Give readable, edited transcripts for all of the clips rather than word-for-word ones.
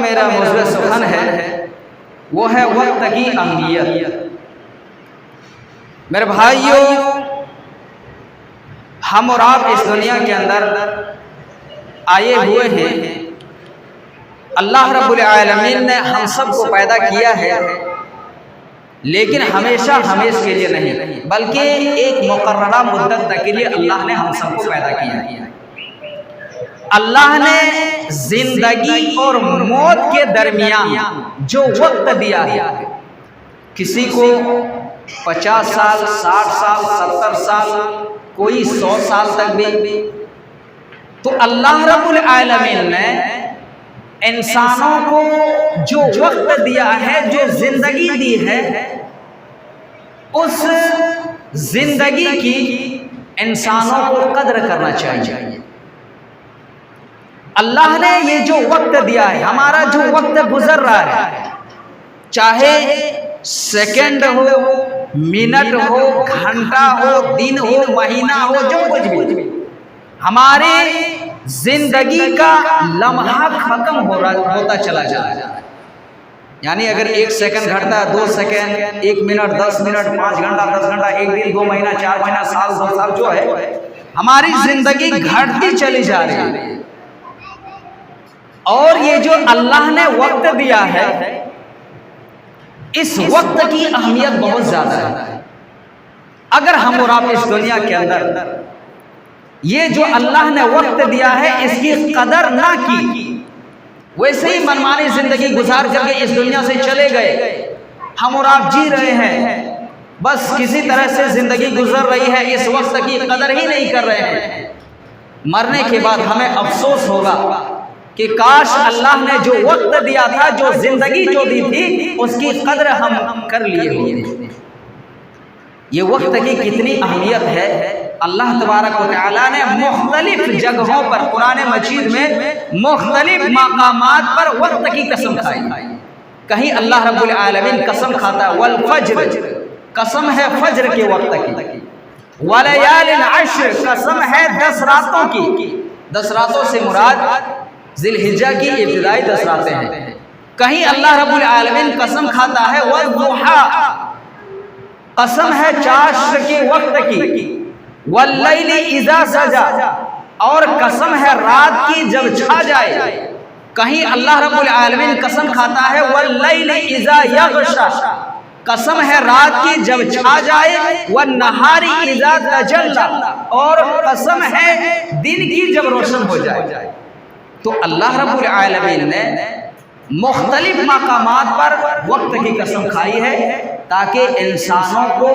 میرا موضوع سخن ہے وہ ہے وقت کی اہمیت۔ میرے بھائیوں، ہم اور آپ اس دنیا کے اندر آئے ہوئے ہیں، اللہ رب العالمین نے ہم سب کو پیدا کیا ہے، لیکن ہمیشہ ہمیشہ کے لیے نہیں، بلکہ ایک مقررہ مدت تک کے لیے اللہ نے ہم سب کو پیدا کیا ہے۔ اللہ نے زندگی اور موت کے درمیان جو وقت دیا ہے، کسی کو 50 سال، 60 سال، 70 سال، کوئی 100 سال تک بھی، تو اللہ رب العالمین نے انسانوں کو جو وقت دیا ہے، جو زندگی دی ہے، اس زندگی کی انسانوں کو قدر کرنا چاہیے۔ اللہ نے یہ جو وقت دیا ہے، ہمارا جو وقت گزر رہا ہے، چاہے سیکنڈ ہو، منٹ ہو، گھنٹہ ہو، دن ہو، مہینہ ہو، جو کچھ بھی، ہماری زندگی کا لمحہ ختم ہوتا چلا جا رہا ہے۔ یعنی اگر 1 سیکنڈ گھٹتا ہے، 2 سیکنڈ، 1 منٹ، 10 منٹ، 5 گھنٹہ، 10 گھنٹہ، 1 دن، 2 مہینہ، 4 مہینہ، سال، 2 سال جو ہے، ہماری زندگی گھٹتی چلی جا رہی ہے۔ اور یہ جو اللہ نے وقت دیا ہے، اس وقت کی اہمیت بہت زیادہ ہے۔ اگر ہم اور آپ اس دنیا کے اندر یہ جو اللہ نے وقت دیا ہے اس کی قدر نہ کی، ویسے ہی منمانی زندگی گزار کر کے اس دنیا سے چلے گئے، ہم اور آپ جی رہے ہیں، بس کسی طرح سے زندگی گزر رہی ہے، اس وقت کی قدر ہی نہیں کر رہے ہیں، مرنے کے بعد ہمیں افسوس ہوگا کہ کاش اللہ نے جو وقت دیا تھا، جو زندگی جو دی تھی، اس کی قدر ہم کر لیے ہوئے۔ یہ وقت کی کتنی اہمیت ہے، اللہ تبارک و تعالیٰ نے مختلف جگہوں پر قرآن مجید میں مختلف مقامات پر وقت کی قسم کھائی۔ کہیں اللہ رب العالمین قسم کھاتا ہے والفجر، قسم ہے فجر کے وقت کی، ولیال العشر، قسم ہے 10 راتوں کی۔ 10 راتوں سے مراد ذی الحجہ کی ابتدائی 10 راتیں ہیں۔ کہیں اللہ رب العالمین قسم کھاتا ہے والضحیٰ، قسم ہے چاشت کے وقت کی، واللیل اذا سجا، اور قسم ہے رات کی جب چھا جائے۔ کہیں اللہ رب العالمین قسم کھاتا ہے واللیل اذا یغشا، قسم ہے رات کی جب چھا جائے، والنہار اذا تجلی، اور قسم ہے دن کی جب روشن ہو جائے۔ تو اللہ رب العالمین نے مختلف مقامات پر وقت کی قسم کھائی ہے تاکہ انسانوں کو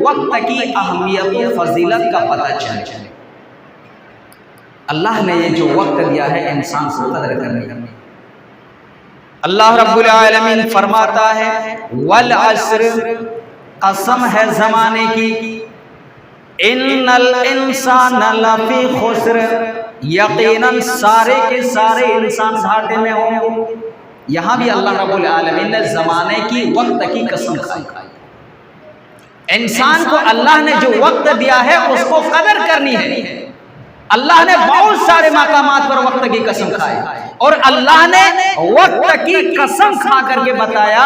وقت کی اہمیت و فضیلت کا پتہ چلے۔ اللہ نے یہ جو وقت دیا ہے انسان کو قدر کرنی ہے۔ اللہ رب العالمین فرماتا ہے والعصر، قسم ہے زمانے کی، ان الانسان لفی خسر، یقیناً سارے کے سارے انسان گھاٹے میں ہوں گے۔ یہاں بھی اللہ رب العالمین نے زمانے کی، وقت کی قسم کھائی۔ انسان کو اللہ نے جو وقت دیا ہے اس کو قدر کرنی ہے۔ اللہ نے بہت سارے مقامات پر وقت کی قسم کھائی، اور اللہ نے وقت کی قسم کھا کر کے بتایا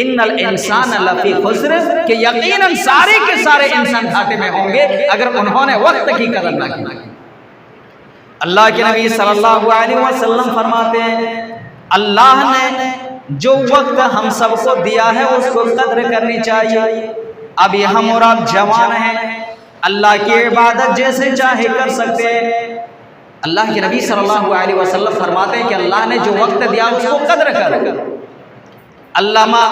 ان الانسان لفی خسر، کہ یقیناً سارے کے سارے انسان گھاٹے میں ہوں گے اگر انہوں نے وقت کی قدر نہ کی۔ اللہ کے نبی صلی اللہ علیہ وسلم فرماتے ہیں اللہ نے جو وقت ہم سب کو دیا ہے اس کو قدر کرنی چاہیے۔ ابھی ہم اور آپ جوان ہیں، اللہ کی عبادت جیسے چاہے کر سکتے ہیں۔ اللہ کے نبی صلی اللہ علیہ وسلم فرماتے ہیں کہ اللہ نے جو وقت دیا اس کو قدر کر۔ علامہ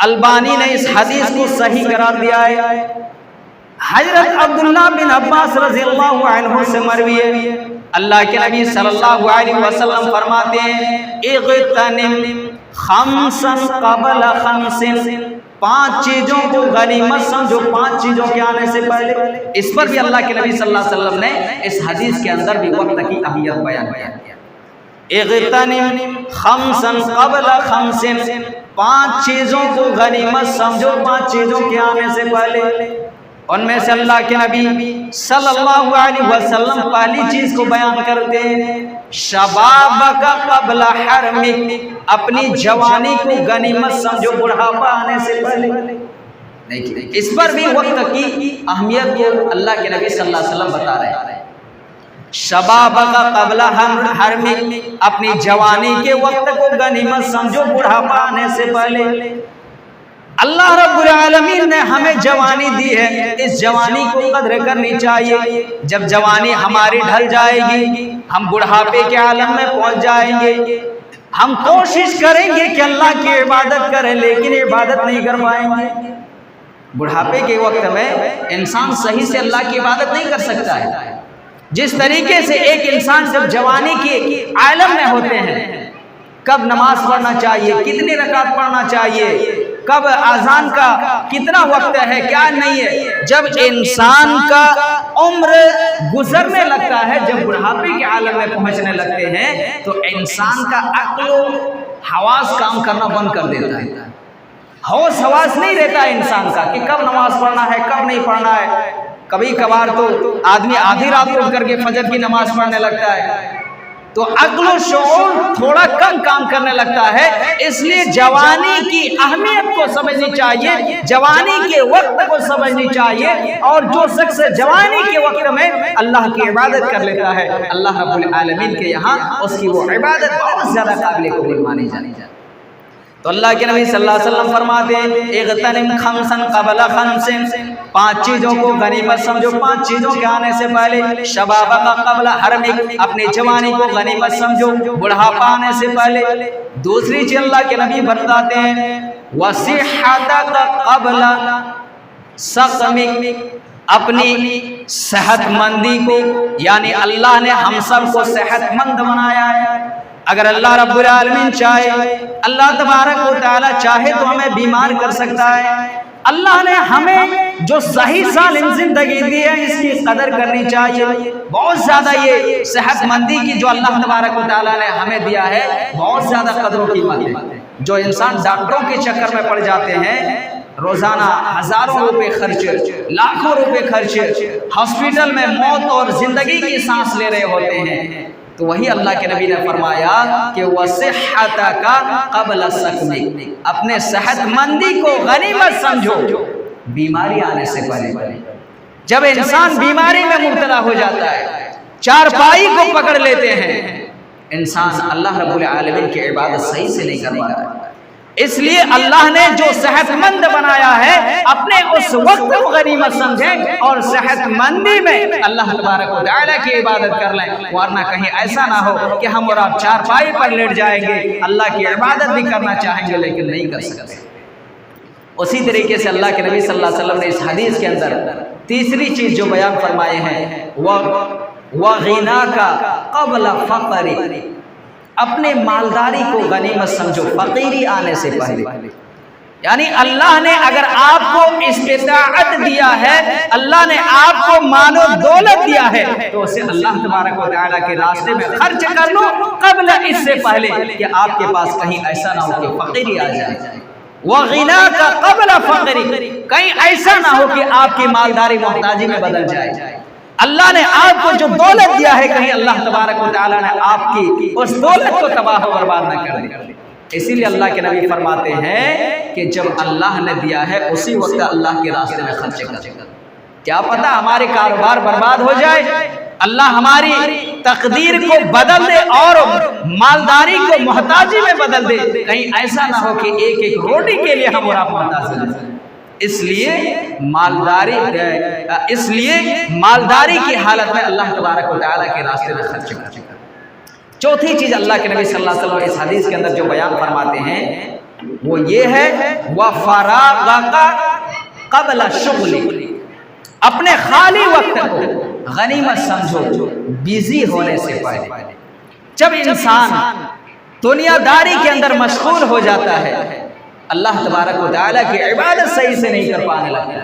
البانی نے اس حدیث کو صحیح قرار دیا ہے۔ حضرت عبداللہ بن عباس رضی اللہ عنہ سے مروی ہے، اللہ کے نبی صلی اللہ علیہ وسلم فرماتے ہیں اغتنم خمسا قبل خمس، 5 چیزوں کو غنیمت سمجھو 5 چیزوں کے آنے سے پہلے۔ اس پر بھی اللہ کے نبی صلی اللہ علیہ وسلم نے اس حدیث کے اندر بھی وقت کی اہمیت بیان کیا۔ اغتنم خمسا قبل خمس، 5 چیزوں کو غنیمت سمجھو 5 چیزوں کے آنے سے پہلے۔ ان میں سے اللہ کے نبی صلی اللہ علیہ وسلم پہلی چیز کو بیان کرتے ہیں शबाबक क़ब्ल हरमिक, अपनी जवानी को गनीमत समझो बुढ़ापा आने से पहले। देखिए इस पर भी वक्त की अहमियत को अल्लाह के नबी सल्लल्लाहु अलैहि वसल्लम बता रहे हैं। शबाबक क़ब्ल हरमिक, अपनी जवानी के वक्त को गनीमत समझो बुढ़ापा आने से पहले। अल्लाह रब्बुल आलमीन ने हमें जवानी दी है, इस जवानी को कद्र करनी चाहिए। जब जवानी हमारी ढल जाएगी, हम बुढ़ापे के आलम में पहुंच जाएंगे, हम कोशिश करेंगे कि अल्लाह की इबादत करें, लेकिन इबादत नहीं कर पाएंगे। बुढ़ापे के वक्त में इंसान सही से अल्लाह की इबादत नहीं कर सकता है। जिस तरीके से एक इंसान जब जवानी के आलम में होते हैं, कब नमाज पढ़ना चाहिए, कितनी रकात पढ़ना चाहिए, कब आजान का कितना वक्त है, क्या नहीं है, जब इंसान का उम्र गुजरने लगता है, जब बुढ़ापे के आलम में पहुंचने लगते हैं, तो इंसान का अक्ल हवास काम करना बंद कर देता है। होश हवास नहीं रहता इंसान का कि कब नमाज पढ़ना है, कब नहीं पढ़ना है। कभी कभार तो आदमी आधी रात को उठ करके फजर की नमाज पढ़ने लगता है, तो अक्ल शऊर थोड़ा कम काम करने लगता है। इसलिए जवानी की अहमियत को समझनी चाहिए, जवानी के वक्त को समझनी चाहिए। और जो शख्स जवानी के वक्त में अल्लाह की इबादत कर लेता है, अल्लाह रब्बुल आलमीन के यहाँ उसकी वो इबादत बहुत ज्यादा काबिल कबूल मानी जाती है। तो अल्लाह के नबी सल्लल्लाहु अलैहि वसल्लम फरमाते हैं, इग़तनिम खमसन क़ब्ल खमसिन, 5 चीज़ों को गनीमत समझो 5 चीज़ों के आने से पहले। शबाबक क़ब्ल हरमिक, अपनी जवानी को गनीमत समझो बुढ़ापा आने से पहले। दूसरी चीज़ अल्लाह के नबी बताते हैं, वसिहतक क़ब्ल सक़मिक, अपनी सेहतमंदी को, यानी अल्लाह ने हम सब को सेहतमंद बनाया है। अगर अल्लाह रब्बुल आलमीन चाहे, अल्लाह तबारक व तआला चाहे तो हमें बीमार कर सकता है। अल्लाह ने हमें जो सही सालिम जिंदगी दी है, इसकी कदर करनी चाहिए। बहुत ज्यादा ये सेहतमंदी की जो अल्लाह तबारक व तआला ने हमें दिया है, बहुत ज्यादा कदरों की बात है। जो इंसान डॉक्टरों के चक्कर में पड़ जाते हैं, रोजाना हजारों रुपए खर्च, लाखों रुपए खर्च, हॉस्पिटल में मौत और जिंदगी की सांस ले रहे होते हैं, तो वही अल्लाह के नबी ने फरमाया कि वसिहतक क़ब्ल सक़मिक, अपने सेहतमंदी को गनीमत समझो बीमारी आने से पहले। जब इंसान बीमारी में मुब्तला हो जाता है, चारपाई को पकड़ लेते हैं, इंसान अल्लाह रब्बुल आलमीन की इबादत सही से नहीं कर पाता। इसलिए अल्लाह ने जो सेहतमंद बनाया है, अपने उस वक्त को गनीमत समझें और सेहतमंदी में अल्लाह तबारक व तआला की इबादत कर लें। वरना कहीं ऐसा ना हो कि हम और आप चारपाई पर लेट जाएंगे, अल्लाह की इबादत भी करना चाहेंगे लेकिन नहीं कर सकते। उसी तरीके से अल्लाह के नबी सल्लल्लाहु अलैहि वसल्लम ने इस हदीस के अंदर तीसरी चीज जो बयान फरमाए हैं, वह ग़िनाका क़ब्ल फ़क़री, अपने मालदारी को गनीमत समझो फकीरी आने से पहले। यानी अल्लाह ने अगर आपको इस्तिताअत दिया है, अल्लाह ने आपको मालो दौलत दिया है, तो उसे अल्लाह तबारक व तआला के रास्ते में खर्च कर लो कब्ल, इससे पहले कि आपके पास कहीं ऐसा ना हो कि फकीरी आ जाए। वह ग़िनाका क़ब्ल फ़क़री, कहीं ऐसा ना हो कि आपकी मालदारी मोहताजी में बदल जाए। अल्लाह ने आपको जो दौलत दिया है, कहीं अल्लाह तबारक व तआला ने आपकी उस दौलत को तबाह व बर्बाद न कर दे। इसीलिए अल्लाह के नबी फरमाते हैं कि जब अल्लाह ने दिया है उसी वक्त अल्लाह के रास्ते में खर्च कर। क्या पता हमारे कारोबार बर्बाद हो जाए, अल्लाह हमारी तकदीर को बदल दे और मालदारी को मोहताजी में बदल दे। कहीं ऐसा ना हो कि एक एक रोटी के लिए हम और आप मोहताज हो जाए। इसलिए मालदारी की हालत में अल्लाह तबारक व तआला के रास्ते में खर्च कर। चौथी चीज अल्लाह के नबी सल्लल्लाहु अलैहि वसल्लम इस हदीस के अंदर जो बयान फरमाते हैं, वो ये है, वफ़राग़का क़ब्ल शुग़ली, अपने खाली वक्त को गनीमत समझो बिजी होने से पहले। जब इंसान दुनियादारी के अंदर मशगूल हो जाता है, अल्लाह तबारक व तआला की इबादत सही से नहीं कर पाने लगता,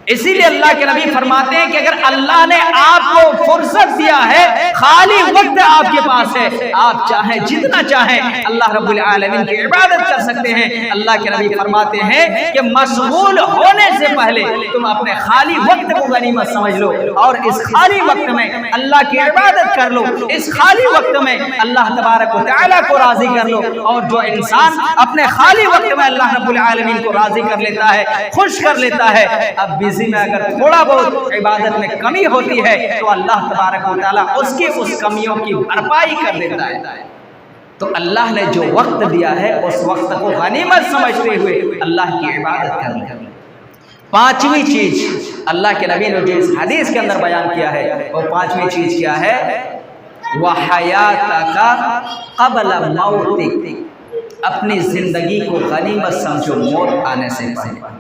इसीलिए अल्लाह के नबी फरमाते हैं कि अगर अल्लाह ने आपको फुर्सत दिया है, खाली वक्त आपके पास है, आप चाहें जितना चाहें अल्लाह रब्बुल आलमीन की इबादत कर सकते हैं। अल्लाह के नबी फरमाते हैं कि मशगूल होने से पहले तुम अपने खाली वक्त को गनीमत समझ लो और इस खाली वक्त में अल्लाह की इबादत कर लो। इस खाली वक्त में अल्लाह तबारक व तआला को राजी कर लो। और जो इंसान अपने खाली वक्त में अल्लाह रब्बुल आलमीन को राजी कर लेता है, खुश कर लेता है, अब बिजी में अगर थोड़ा बहुत इबादत में कमी होती है तो अल्लाह तबारक व तआला उसकी उस कमियों की भरपाई कर देता है। तो अल्लाह ने जो वक्त दिया है उस वक्त को गनीमत समझते हुए अल्लाह की इबादत करनी। पांचवी चीज अल्लाह के नबी ने जो इस हदीस के अंदर बयान किया है वो पांचवी चीज क्या है? वहयातका क़ब्ल मौतिक, अपनी जिंदगी को गनीमत समझो मौत आने से पहले।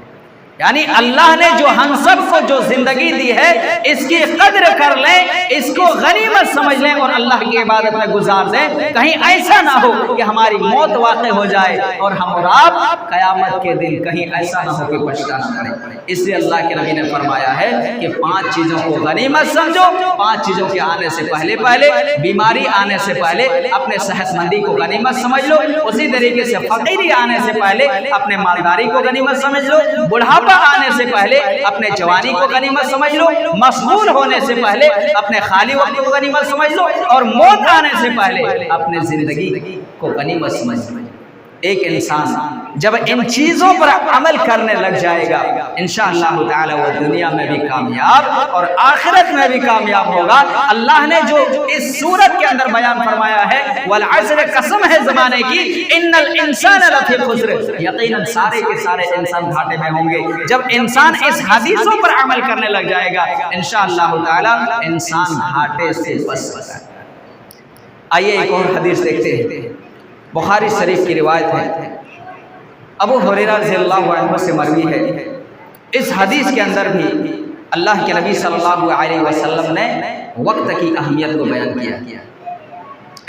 यानी अल्लाह ने जो हम सब को जो जिंदगी दी है इसकी कद्र कर लें, इसको गनीमत समझ लें और अल्लाह की इबादत में गुजार दें। कहीं ऐसा ना हो कि हमारी मौत वाक़ई हो जाए और हम और आप क़यामत के दिन कहीं ऐसा ना हो कि पछताना पड़े। इसलिए अल्लाह के नबी ने फरमाया है कि 5 चीज़ों को गनीमत समझो। 5 चीज़ों के आने से पहले बीमारी आने से पहले अपने सेहतमंदी को गनीमत समझ लो। उसी तरीके से फकीरी आने से पहले अपने मालदारी को गनीमत समझ लो। बुढ़ापा आने से पहले अपने जवानी को गनीमत समझ लो। मशगूल होने से पहले अपने खाली वक्त को गनीमत समझ लो और मौत आने से पहले अपने जिंदगी को गनीमत समझ लो। एक इंसान जब इन चीजों पर अमल करने लग जाएगा इंशाअल्लाह ताला वो दुनिया में भी कामयाब और आखिरत में भी कामयाब होगा। अल्लाह ने जो इस सूरत के अंदर बयान फरमाया है, वल अस्र, कसम है ज़माने की, इन्नल इंसान लफी खुस्र, यकीनन सारे के सारे इंसान घाटे में होंगे। जब इंसान इस हदीसों पर अमल करने लग जाएगा इंशाअल्लाह ताला इंसान घाटे से बच सकता है। आइए एक और हदीस देखते हैं। बुखारी शरीफ की रिवायत है, अबू हुरैरा रज़ियल्लाहु अन्हु से मरवी है। इस हदीस के अंदर भी अल्लाह के नबी सल्लल्लाहु अलैहि वसल्लम ने वक्त की अहमियत को बयान किया।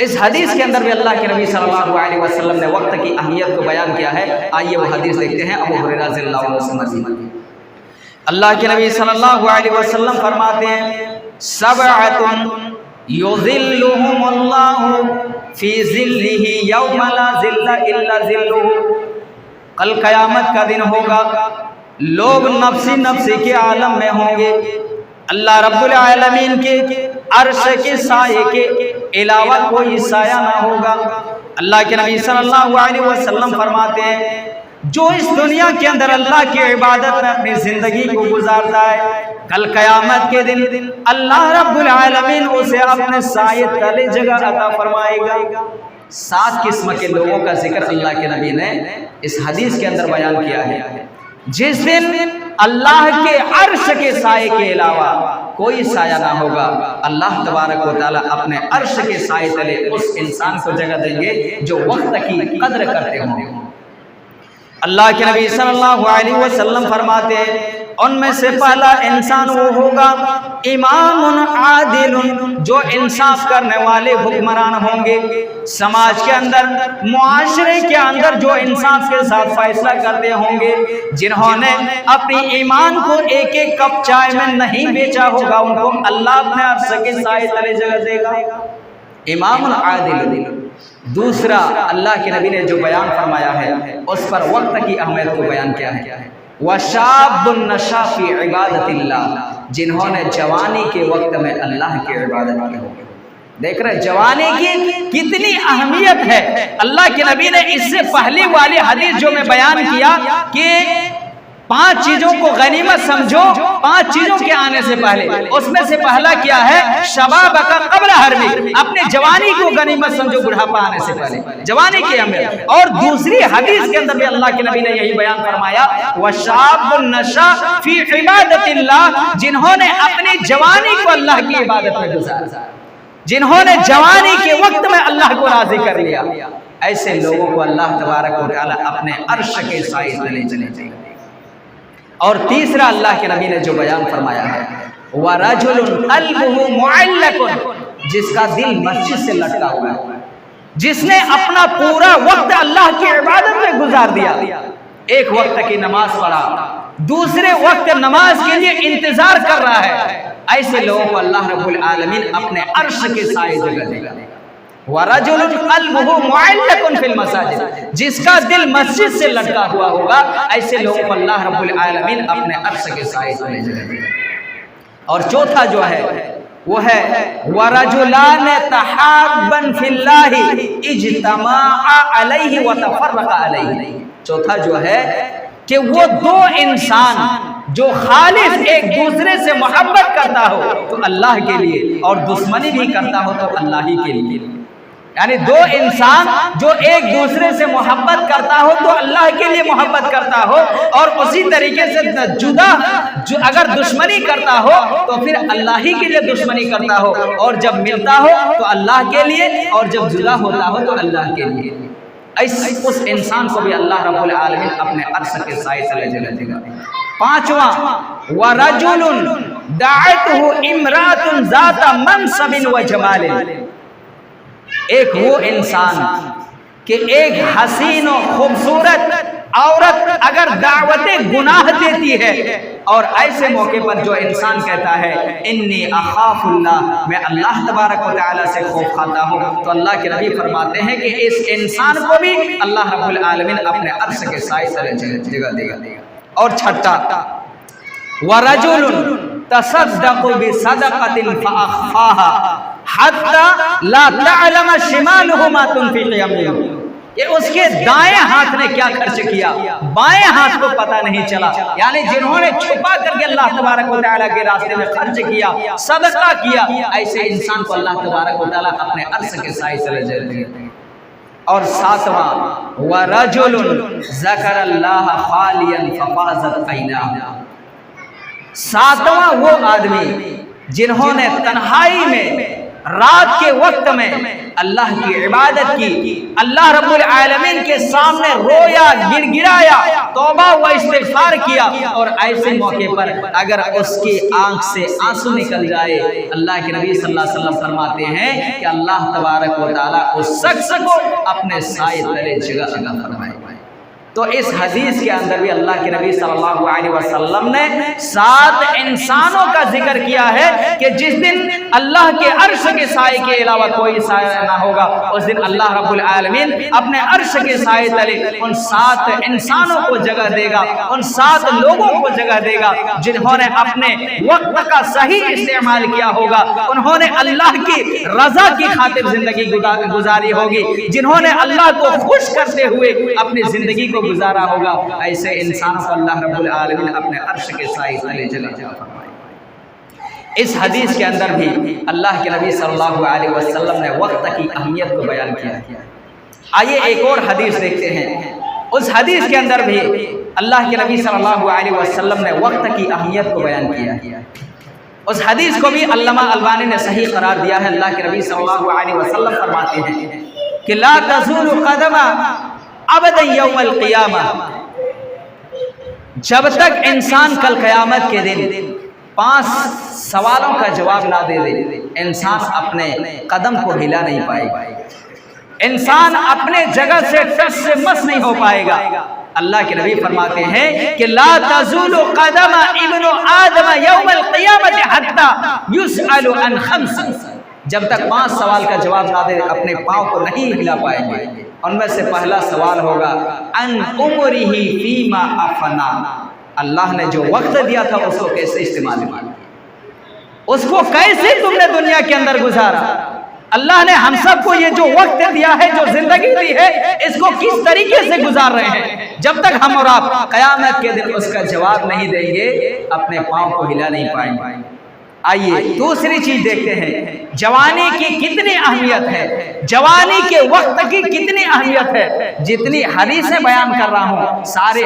इस हदीस के अंदर भी अल्लाह के नबी सल्लल्लाहु अलैहि वसल्लम ने वक्त की अहमियत को बयान किया है। आइए वो हदीस देखते हैं। अबू हुरैरा रज़ियल्लाहु अन्हु से मरवी, अल्लाह के नबी सल्लल्लाहु अलैहि वसल्लम फरमाते हैं, सबअतुन युज़िल्लुहुमुल्लाहु फी ज़िल्लिही यौमा ला ज़िल्ला इल्ला ज़िल्लुहु। कल क़यामत का दिन होगा, लोग नफ्सी नफ्सी के आलम में होंगे, अल्लाह रब्बुल आलमीन के अर्श के साये के अलावा कोई साया ना होगा। अल्लाह के नबी सल्लल्लाहु अलैहि वसल्लम फरमाते हैं, जो इस दुनिया के अंदर अल्लाह की इबादत में अपनी जिंदगी को गुजारता है, कल क़यामत के दिन अल्लाह रब्बुल आलमीन उसे अपने साये तले जगह अता फरमाएगा। 7 किस्म के लोगों का जिक्र अल्लाह के नबी ने इस हदीस के अंदर बयान किया है। जिस दिन अल्लाह के अर्श के साये के अलावा कोई साया ना होगा, अल्लाह तबारक व तआला अपने अर्श के साये तले उस इंसान को जगह देंगे जो वक्त की कद्र करते होंगे। अल्लाह के नबी सल्लल्लाहु अलैहि वसल्लम फरमाते हैं, उनमें से पहला इंसान वो होगा इमामुन आदिलुन, जो इंसाफ करने वाले हुक्मरान होंगे। समाज के अंदर, मुआशरे के अंदर जो इंसाफ के साथ फैसला करते होंगे, जिन्होंने अपनी ईमान को एक एक कप चाय में नहीं बेचा होगा, उनको अल्लाह अपने अर्श के साये तले जगह देगा। इमामुन आदिल। दूसरा, अल्लाह के नबी ने जो बयान फरमाया है उस पर वक्त की अहमियत को बयान किया है। वशाबुन नशा फी इबादतिल्लाह, जिन्होंने जवानी के वक्त में अल्लाह की इबादत की होगी। देख रहे जवानी की कितनी अहमियत है। अल्लाह के नबी ने इससे पहले वाली हदीस जो मैं बयान किया कि 5 चीजों को गनीमत समझो 5 चीजों के आने से पहले, उसमें से पहला क्या है? शबाब का क़ब्ल हरमी, अपने जवानी को गनीमत समझो बुढ़ापा आने से पहले, जवानी की अहमियत। और दूसरी हदीस के अंदर भी अल्लाह के नबी ने यही बयान फरमाया, वशाबुन नशा फी इबादतिल्लाह, जिन्होंने अपनी जवानी को अल्लाह की इबादत में गुजारा, जिन्होंने जवानी के वक्त में अल्लाह को राजी कर लिया, ऐसे लोगों को अल्लाह तबारक व तआला अपने अर्श के साये तले चले जाएंगे। और तीसरा, अल्लाह के नबी ने जो बयान फरमाया है, वरजुलुन क़ल्बुहु मुअल्लकुन, जिसका दिल मस्जिद से लटका हुआ है, जिसने अपना पूरा वक्त अल्लाह की इबादत में गुजार दिया। ایک وقت کی نماز پڑھا، دوسرے وقت نماز کے لیے انتظار کر رہا ہے، ایسے لوگوں کو اللہ رب العالمین اپنے عرش کے سائے جگہ دے گا۔ وَرَجُلٌ قَلْبُهُ مُعَلَّقٌ فِي الْمَسَاجِدِ، جس کا دل مسجد سے لٹکا ہوا ہوگا، ایسے لوگوں کو اللہ رب العالمین اپنے عرش کے سائے تلے جگہ دے گا۔ اور چوتھا جو ہے وہ ہے وَرَجُلَانِ تَحَابًا فِي اللَّهِ اجْتَمَعَا عَلَيْهِ وَتَفَرَّقَا عَلَيْهِ۔ چوتھا جو ہے کہ وہ دو انسان جو خالص ایک دوسرے سے محبت کرتا ہو تو اللہ کے لیے، اور دشمنی بھی کرتا ہو تو اللہ ہی کے لیے، یعنی دو انسان جو ایک دوسرے سے محبت کرتا ہو تو اللہ کے لیے محبت کرتا ہو، اور اسی طریقے سے جو اگر دشمنی کرتا ہو تو پھر اللہ ہی کے لیے دشمنی کرتا ہو، اور جب ملتا ہو تو اللہ کے لیے، اور جب جدا ہوتا ہو تو اللہ کے لیے، اس انسان کو بھی اللہ رب العالمین اپنے عرش کے سائے تلے جگہ دے گا۔ پانچواں وَرَجُلٌ دَعَتْهُ امْرَأَةٌ ذَاتَ مَنْصَبٍ وَجَمَالٍ، ایک وہ انسان کہ ایک حسین و خوبصورت عورت اگر دعوت گناہ دیتی ہے، اور ایسے موقع پر جو انسان کہتا ہے انی اخاف اللہ، میں اللہ تبارک و تعالی سے خوف کھاتا ہوں، تو اللہ کے نبی فرماتے ہیں کہ اس انسان کو بھی اللہ رب العالمین اپنے عرش کے سائے تلے جگہ دے گا۔ اور چھٹا وَرَجُلٌ تَصَدَّقُ بِصَدَقَةٍ فَأَخْفَاهَا حَتَّى لَا تَعْلَمَ شِمَالُهُ مَا تُنْفِقُ يَمِينُهُ، کہ اس کے دائیں ہاتھ نے کیا خرچ کیا، بائیں ہاتھ کو پتہ نہیں چلا، یعنی جنہوں نے چھپا کر کے اللہ تبارک و تعالیٰ کے راستے میں خرچ کیا، صدقہ کیا، ایسے انسان کو اللہ تبارک و تعالیٰ اپنے عرش کے سائے تلے جگہ دے گا۔ اور ساتواں وَرَجُلٌ ذَكَرَ اللَّهَ خَالِيًا فَفَاضَتْ عَيْنَاهُ، ساتواں وہ آدمی جنہوں نے تنہائی میں رات کے وقت میں اللہ کی عبادت کی، اللہ رب العالمین کے سامنے رویا، گر گرایا، توبہ و استغفار کیا، اور ایسے موقع پر اگر اس کی آنکھ سے آنسو نکل جائے، اللہ کے نبی صلی اللہ علیہ وسلم فرماتے ہیں کہ اللہ تبارک و تعالیٰ اس شخص کو اپنے سائے تلے جگہ عطا فرمائے۔ تو اس حدیث کے اندر بھی اللہ کے نبی صلی اللہ علیہ وسلم نے 7 انسانوں کا ذکر کیا ہے کہ جس دن اللہ کے عرش کے سائے کے علاوہ کوئی سایہ نہ ہوگا، اس دن اللہ رب العالمین اپنے عرش کے سائے تلے ان 7 انسانوں کو جگہ دے گا، ان 7 لوگوں کو جگہ دے گا جنہوں نے اپنے وقت کا صحیح استعمال کیا ہوگا، انہوں نے اللہ کی رضا کی خاطر زندگی گزاری ہوگی، جنہوں نے اللہ کو خوش کرتے ہوئے اپنی زندگی کو گزارا ہوگا، ایسے انسانوں کو اللہ رب العالمین اپنے عرش کے سائے تلے جگہ فرمائے۔ اس حدیث کے اندر بھی اللہ کے نبی صلی اللہ علیہ وسلم نے وقت کی اہمیت کو بیان کیا۔ آئیے ایک اور حدیث دیکھتے ہیں، اس حدیث کے اندر بھی اللہ کے نبی صلی اللہ علیہ وسلم نے وقت کی اہمیت کو بیان کیا۔ اس حدیث کو بھی علامہ البانی نے صحیح قرار دیا ہے۔ اللہ کے نبی صلی اللہ علیہ وسلم فرماتے ہیں کہ لا تزول قدم ابدا یوم القیامہ، جب تک انسان کل قیامت کے دن 5 سوالوں کا جواب نہ دے دے، انسان اپنے قدم کو ہلا نہیں پائے گا، انسان اپنے جگہ سے ٹس سے مس نہیں ہو پائے گا۔ اللہ کے نبی فرماتے ہیں کہ لا تزول قدم ابن آدم یوم القیامت حتی یسأل عن 5، جب تک 5 سوال کا جواب نہ دے اپنے پاؤں کو نہیں ہلا پائیں گے۔ ان میں سے پہلا سوال ہوگا ان عمرہ فیما افنا، اللہ نے جو وقت دیا تھا اس کو کیسے استعمال کیا، اس کو کیسے تم نے دنیا کے اندر گزارا، اللہ نے ہم سب کو یہ جو وقت دیا ہے، جو زندگی دی ہے، اس کو کس طریقے سے گزار رہے ہیں۔ جب تک ہم اور آپ قیامت کے دن اس کا جواب نہیں دیں گے، اپنے پاؤں کو ہلا نہیں پائیں گے۔ آئیے دوسری چیز دیکھتے ہیں، جوانی کی کتنی اہمیت ہے، جوانی کے وقت کی کتنی اہمیت ہے۔ جتنی حدیثیں بیان کر رہا ہوں، ساری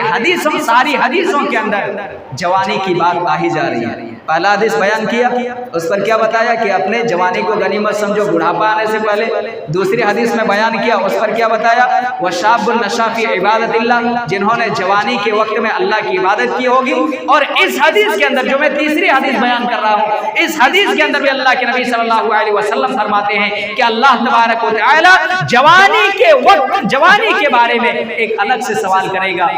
حدیثوں کے اندر جوانی کی بات آ ہی جا رہی ہے۔ پہلا حدیث بیان کیا، اس پر کیا بتایا کہ اپنے جوانی کو غنیمت سمجھو بڑھاپا آنے سے پہلے۔ دوسری حدیث میں بیان کیا، اس پر کیا بتایا، وَشَابٌ نَشَأَ فِي عِبَادَةِ اللَّهِ، جنہوں نے جوانی کے وقت میں اللہ کی عبادت کی ہوگی۔ اور اس حدیث کے اندر جو میں تیسری حدیث بیان کر رہا ہوں، اس حدیث کے اندر بھی اللہ کے نبی صلی اللہ علیہ وسلم فرماتے ہیں کہ اللہ تبارک و تعالی جوانی کے وقت، جوانی کے بارے میں ایک الگ سے سوال کرے گا،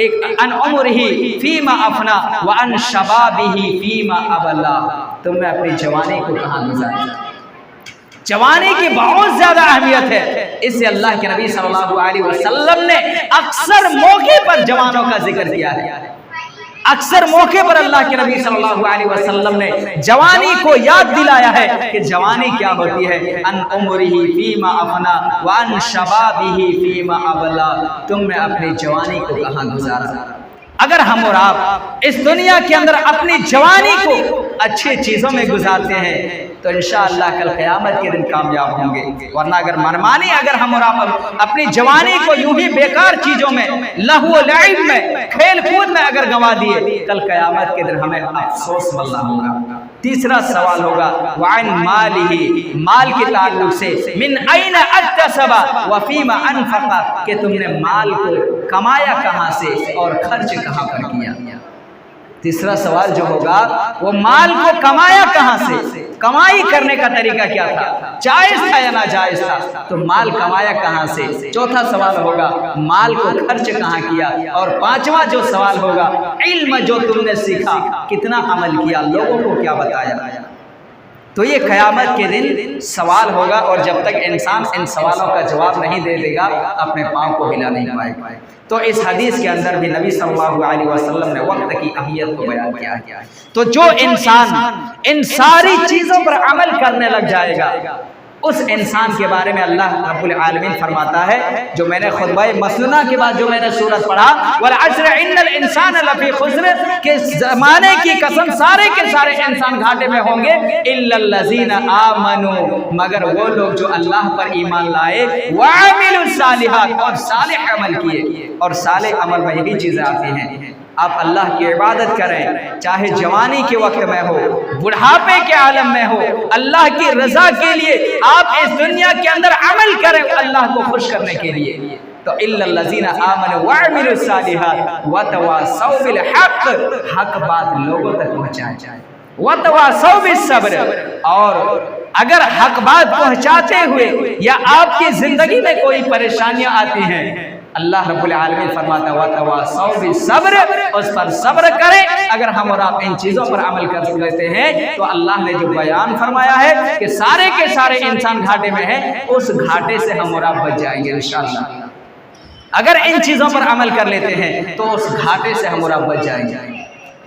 ایک ان عمرہ فیما افنا وان شبابہ فیما ابلا، تم نے اپنی جوانی کو کہاں گزارا؟ جوانی کی بہت زیادہ اہمیت ہے، اس سے اللہ کے نبی صلی اللہ علیہ وسلم نے اکثر موقع پر جوانوں کا ذکر کیا ہے۔ اکثر موقع پر اللہ کے نبی صلی اللہ علیہ وسلم نے جوانی کو یاد دلایا ہے کہ جوانی کیا ہوتی ہے، ان عمرہ فیما افنا وان شبابہ فیما ابلا، تم نے اپنی جوانی کو کہاں گزارا؟ اگر ہم اور آپ اس دنیا کے اندر اپنی جوانی کو اچھی چیزوں میں گزارتے ہیں تو انشاءاللہ کل قیامت کے دن کامیاب ہوں گے، ورنہ اگر منمانی اگر ہم اور آپ اپنی جوانی کو یوں ہی بیکار چیزوں میں، لہو و لعب میں، کھیل کود میں اگر گنوا دیے، کل قیامت کے دن ہمیں افسوس ملنا ہوگا۔ تیسرا سوال ہوگا وعن مالہ، مال کے تعلق سے، من این اکتسب وفیما انفق، کہ تم نے مال کو کمایا کہاں سے اور خرچ کہاں پر کیا۔ تیسرا سوال جو ہوگا وہ مال کو کمایا کہاں سے، کمائی کرنے کا طریقہ کیا تھا، جائز تھا یا ناجائز تھا، تو مال کمایا کہاں سے۔ چوتھا سوال ہوگا مال کو خرچ کہاں کیا، اور پانچواں جو سوال ہوگا علم جو تم نے سیکھا کتنا عمل کیا، لوگوں کو کیا بتایا۔ تو یہ قیامت کے دن سوال ہوگا، اور جب تک انسان ان سوالوں کا جواب نہیں دے دے گا اپنے پاؤں کو ہلا نہیں پائے گا۔ تو اس حدیث کے اندر بھی نبی صلی اللہ علیہ وسلم نے وقت کی اہمیت کو بیان کیا ہے۔ تو جو انسان ان ساری چیزوں پر عمل کرنے لگ جائے گا، اس انسان کے بارے میں اللہ رب العالمین فرماتا ہے، جو میں نے خطبہ مسنونہ کے بعد جو میں نے سورت پڑھا، والعصر ان الانسان لفی خسر، کہ زمانے کی قسم سارے کے سارے انسان گھاٹے میں ہوں گے، الا الذین آمنوا، مگر وہ لوگ جو اللہ پر ایمان لائے، وعملوا الصالحات، اور صالح عمل کیے۔ اور صالح عمل میں یہی چیزیں آتی ہیں، آپ اللہ کی عبادت کریں، چاہے جوانی کے وقت میں ہو، بڑھاپے کے عالم میں ہو، اللہ کی رضا کے لیے آپ اس دنیا کے اندر عمل کریں اللہ کو خوش کرنے کے لیے۔ تو الا الذین آمنوا وعملوا الصالحات وتواصوا بالحق، حق بات لوگوں تک پہنچائیں، وتواصوا بالصبر، اور اگر حق بات پہنچاتے ہوئے یا آپ کی زندگی میں کوئی پریشانیاں آتی ہیں، اللہ رب العالمین فرماتا وَتَوَاصَوْا بِالصَّبْرِ، اس پر صبر کریں۔ اگر ہم اور آپ ان چیزوں پر عمل کر لیتے ہیں تو اللہ نے جو بیان فرمایا ہے کہ سارے کے سارے انسان گھاٹے میں ہیں، اس گھاٹے سے ہم اور آپ بچ جائیں گے انشاءاللہ۔ اگر ان چیزوں پر عمل کر لیتے ہیں تو اس گھاٹے سے ہم اور آپ بچ جائیں گے۔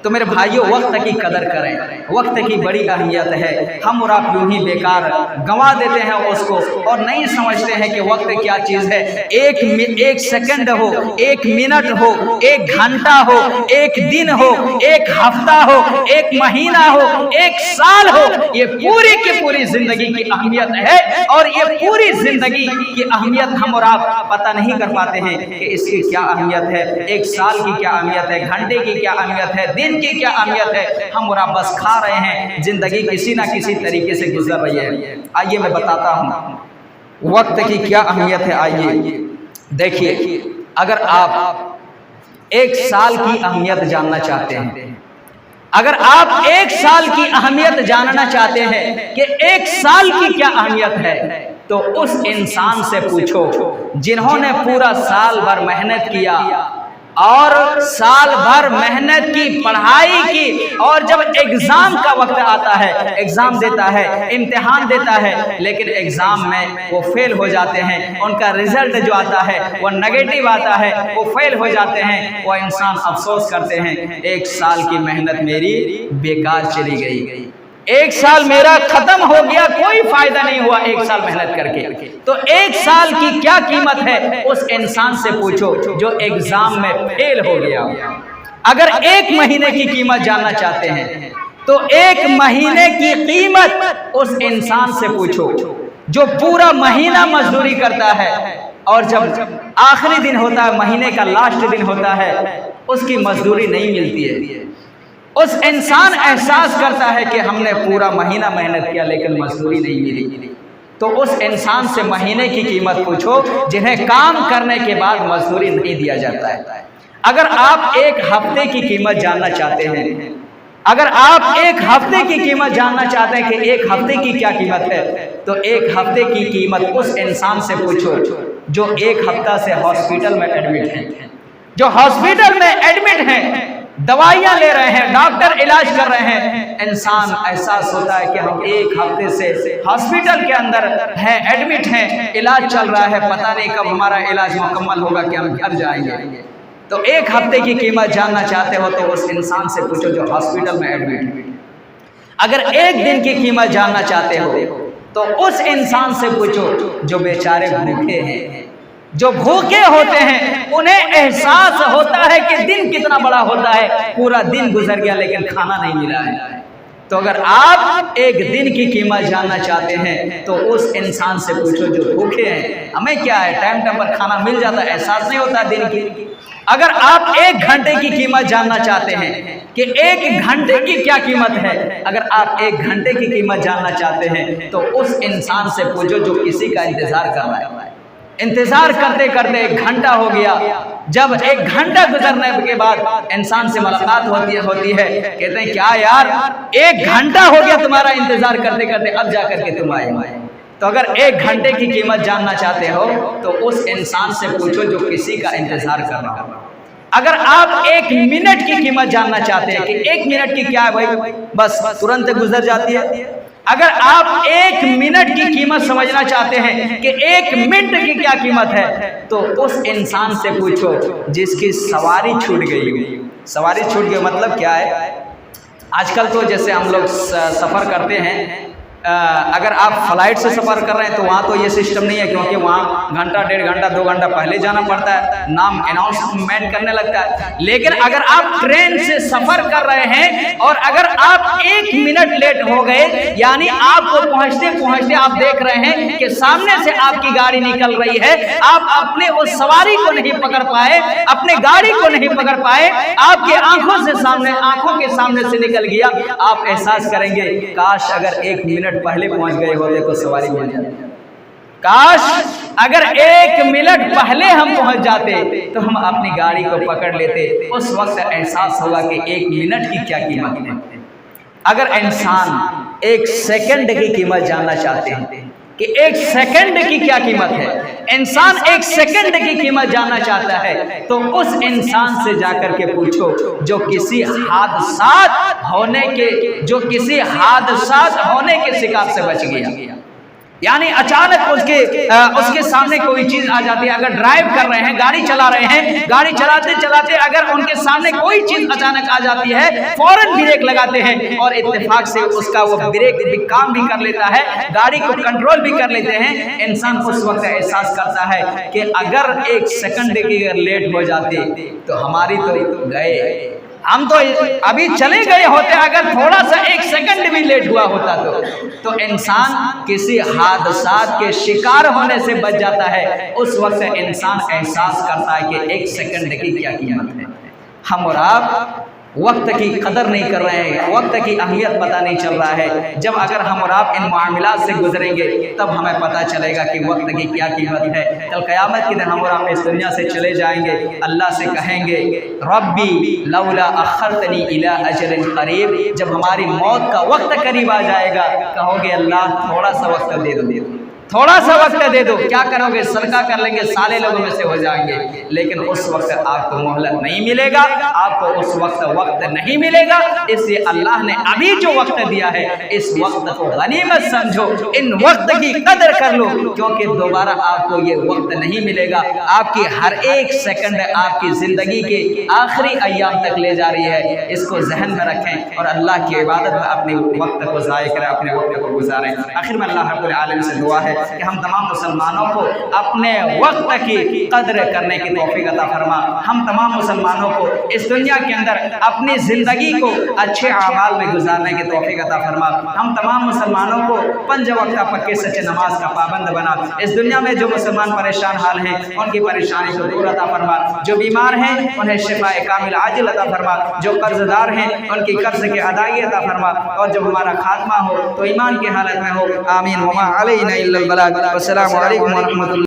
تو میرے بھائیوں، وقت کی قدر کریں، وقت کی بڑی اہمیت ہے۔ ہم اور آپ یوں ہی بیکار گنوا دیتے ہیں اس کو، اور نہیں سمجھتے ہیں کہ وقت کیا چیز ہے۔ ایک سیکنڈ ہو، ایک منٹ ہو، ایک گھنٹہ ہو، ایک دن ہو، ایک ہفتہ ہو، ایک مہینہ ہو، ایک سال ہو، یہ پوری کی پوری زندگی کی اہمیت ہے، اور یہ پوری زندگی کی اہمیت ہم اور آپ پتہ نہیں کر پاتے ہیں کہ اس کی کیا اہمیت ہے، ایک سال کی کیا اہمیت ہے، گھنٹے کی کیا اہمیت ہے، دن کی کیا اہمیت ہے۔ ہم اور آپ بس کھا رہے ہیں، زندگی کسی نہ کسی طریقے سے گزر رہی ہے۔ آئیے میں بتاتا ہوں وقت کی کیا اہمیت ہے۔ آئیے دیکھیے، اگر آپ ایک سال کی اہمیت جاننا چاہتے ہیں، اگر آپ ایک سال کی اہمیت جاننا چاہتے ہیں کہ ایک سال کی کیا اہمیت ہے، تو اس انسان سے پوچھو جنہوں نے پورا سال بھر محنت کیا، اور سال بھر محنت کی، پڑھائی کی، اور جب ایگزام کا وقت آتا ہے، ایگزام دیتا ہے، امتحان دیتا ہے، لیکن ایگزام میں وہ فیل ہو جاتے ہیں، ان کا رزلٹ جو آتا ہے وہ نگیٹو آتا ہے، وہ فیل ہو جاتے ہیں، وہ انسان افسوس کرتے ہیں، ایک سال کی محنت میری بیکار چلی گئی، ایک سال میرا ختم ہو گیا، کوئی فائدہ نہیں ہوا ایک سال محنت کر کے۔ تو ایک سال کی کیا قیمت ہے اس انسان سے پوچھو جو ایگزام میں فیل ہو گیا۔ اگر ایک مہینے کی قیمت جاننا چاہتے ہیں تو ایک مہینے کی قیمت اس انسان سے پوچھو جو پورا مہینہ مزدوری کرتا ہے، اور جب آخری دن ہوتا ہے، مہینے کا لاسٹ دن ہوتا ہے، اس کی مزدوری نہیں ملتی ہے۔ उस इंसान एहसास करता है कि हमने पूरा महीना मेहनत किया लेकिन मजदूरी नहीं मिली, तो उस इंसान से महीने की कीमत पूछो जिन्हें काम करने के बाद मजदूरी नहीं दिया जाता है। अगर आप एक हफ्ते की कीमत जानना चाहते हैं, अगर आप एक हफ्ते की कीमत जानना चाहते हैं कि एक हफ्ते की क्या कीमत है, तो एक हफ्ते की कीमत उस इंसान से पूछो जो एक हफ्ता से हॉस्पिटल में एडमिट हैं, जो हॉस्पिटल में एडमिट हैं, दवाइयां ले रहे हैं, डॉक्टर इलाज कर रहे हैं। इंसान एहसास होता है कि हम एक हफ्ते से हॉस्पिटल के अंदर हैं, एडमिट हैं, इलाज चल रहा है, पता नहीं कब हमारा इलाज मुकम्मल होगा कि हम घर जाएंगे। तो एक हफ्ते की कीमत जानना चाहते हो तो उस इंसान से पूछो जो हॉस्पिटल में एडमिट है। अगर एक दिन की कीमत जानना चाहते हो तो उस इंसान से पूछो जो बेचारे भूखे हैं, जो भूखे होते हैं, उन्हें एहसास होता है कि दिन कितना बड़ा होता है, पूरा दिन गुजर गया लेकिन खाना नहीं मिला है। तो अगर आप एक दिन की कीमत जानना चाहते हैं तो उस इंसान से पूछो जो भूखे हैं। हमें क्या है, टाइम पर खाना मिल जाता है, एहसास नहीं होता दिन की। अगर आप एक घंटे की कीमत जानना चाहते हैं कि एक घंटे की क्या कीमत है, अगर आप एक घंटे की कीमत जानना चाहते हैं तो उस इंसान से पूछो जो किसी का इंतजार कर रहा है। इंतजार करते करते एक घंटा हो गया, जब एक घंटा गुजरने के बाद इंसान से मुलाकात होती है, कहते हैं क्या यार, एक घंटा हो गया तुम्हारा इंतजार करते करते, अब जाकर के तुम आए। तो अगर एक घंटे की कीमत जानना चाहते हो तो उस इंसान से पूछो जो किसी का इंतजार कर रहा हो। अगर आप एक मिनट की कीमत जानना चाहते हैं कि एक मिनट की क्या है भाई, बस तुरंत गुजर जाती है। अगर आप एक मिनट की कीमत समझना चाहते हैं कि एक मिनट की क्या कीमत है, तो उस इंसान से पूछो जिसकी सवारी छूट गई। सवारी छूट गई मतलब क्या है, आजकल तो जैसे हम लोग सफ़र करते हैं, अगर आप फ्लाइट से सफ़र कर रहे हैं तो वहाँ तो ये सिस्टम नहीं है, क्योंकि वहाँ घंटा, डेढ़ घंटा, 2 घंटा पहले जाना पड़ता है, नाम अनाउंसमेंट करने लगता है। लेकिन अगर आप ट्रेन से सफ़र कर रहे हैं और अगर आप 1 मिनट लेट हो गए, यानी आपको पहुँचते पहुँचते आप देख रहे हैं कि सामने से आपकी गाड़ी निकल रही है, आप अपने उस सवारी को नहीं पकड़ पाए, अपने गाड़ी को नहीं पकड़ पाए, आपके आंखों के सामने से निकल गया, आप एहसास करेंगे काश अगर 1 मिनट पहले पहुंच गए होते तो सवारी मिल जाती। काश अगर 1 मिनट पहले हम पहुंच जाते तो हम अपनी गाड़ी को पकड़ लेते। उस वक्त एहसास होगा कि 1 मिनट की क्या कीमत है। अगर इंसान 1 सेकंड की कीमत जानना चाहते हैं कि 1 सेकंड की क्या कीमत है, इंसान 1 सेकंड की कीमत जानना चाहता है तो उस इंसान से जाकर के पूछो जो किसी हादसात होने के शिकार से बच गया। यानी अचानक उसके सामने कोई चीज आ जाती है। अगर ड्राइव कर रहे हैं, गाड़ी चला रहे हैं, गाड़ी चलाते चलाते अगर उनके सामने कोई चीज अचानक आ जाती है, फौरन ब्रेक लगाते हैं और इत्तेफाक से उसका वो ब्रेक भी काम भी कर लेता है, गाड़ी को कंट्रोल भी कर लेते हैं। इंसान उस वक्त एहसास करता है कि अगर 1 सेकंड की अगर लेट हो जाते तो हमारी तो गए, हम तो अभी चले गए होते। अगर थोड़ा सा 1 सेकंड भी लेट हुआ होता तो इंसान किसी हादसात के शिकार होने से बच जाता है। उस वक्त इंसान एहसास करता है कि 1 सेकंड की क्या कीमत है। हम और आप वक्त की कदर नहीं कर रहे हैं, वक्त की अहमियत पता नहीं चल रहा है। जब अगर हम और आप इन मामलात से गुजरेंगे तब हमें पता चलेगा कि वक्त की क्या कीमत है। कल क़यामत के दिन हम और आप इस दुनिया से चले जाएंगे, अल्लाह से कहेंगे रब्बी लौला अखरतनी इला अजलिन करीब। जब हमारी मौत का वक्त करीब आ जाएगा कहोगे अल्लाह थोड़ा सा वक्त दे दो, थोड़ा सा वक्त दे दो। क्या करोगे, सदका कर लेंगे, साले लोगों में से हो जाएंगे। लेकिन उस वक्त आपको मोहलत नहीं मिलेगा, आपको उस वक्त नहीं मिलेगा। इसलिए अल्लाह ने अभी जो वक्त दिया है इस वक्त को गनीमत समझो, इन वक्त की कदर कर लो, क्योंकि दोबारा आपको ये वक्त नहीं मिलेगा। आपकी हर एक सेकंड आपकी जिंदगी के आखिरी अय्याम तक ले जा रही है। इसको जहन में रखें और अल्लाह की इबादत में अपने वक्त को ज़ाय करें, अपने वक्त को गुजारें। आखिर में अल्लाह रब्बुल आलमीन से दुआ है कि हम तमाम मुसलमानों को अपने वक्त की कदर करने की तौफीक अता फरमा। हम तमाम मुसलमानों को इस दुनिया के अंदर अपनी ज़िंदगी को अच्छे अमाल में गुजारने की तौफीक अता फरमा। हम तमाम मुसलमानों को 5 वक्त पक्के सच्चे नमाज का पाबंद बना। इस दुनिया में जो मुसलमान परेशान हाल हैं उनकी परेशानी को दूर अता फरमा। جو بیمار ہیں انہیں شفاء کامل عاجل عطا فرما، جو قرض دار ہیں ان کی قرض کے ادائیگی عطا فرما، اور جب ہمارا خاتمہ ہو تو ایمان کی حالت میں ہو۔ آمین۔ وما علینا الا البلاغ۔ والسلام علیکم ورحمۃ اللہ۔